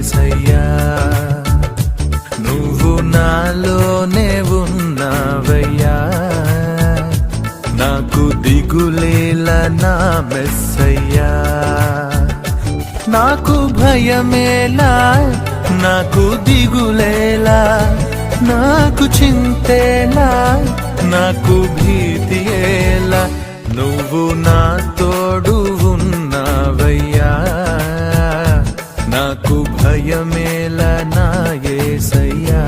యేసయ్యా నువ్వు నాలోనే ఉన్నావయ్యా నాకు దిగులేలా నా మెస్సయ్యా నాకు భయమేలా నాకు దిగులేలా నాకు చింతేలా నాకు భీతియేలా నువ్వు నా తోడు ఉన్నావయ్యా నాకు భయమేలా నా యేసయ్యా